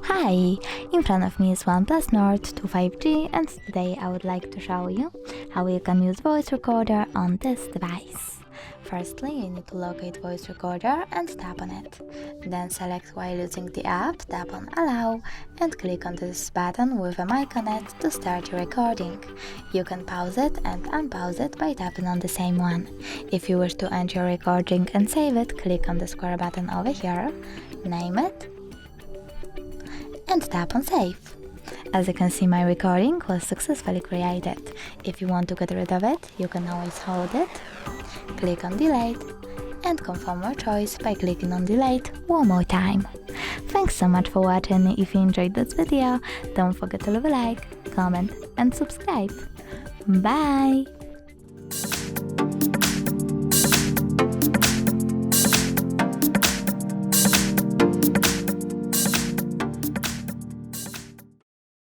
Hi! In front of me is OnePlus Nord 5G, and today I would like to show you how you can use voice recorder on this device. Firstly, you need to locate voice recorder and tap on it. Then select while using the app, tap on allow and click on this button with a mic on it to start your recording. You can pause it and unpause it by tapping on the same one. If you wish to end your recording and save it, click on the square button over here, name it, and tap on save. As you can see, my recording was successfully created. If you want to get rid of it, you can always hold it, click on delete, and confirm your choice by clicking on delete one more time. Thanks so much for watching. If you enjoyed this video, don't forget to leave a like, comment and subscribe. Bye!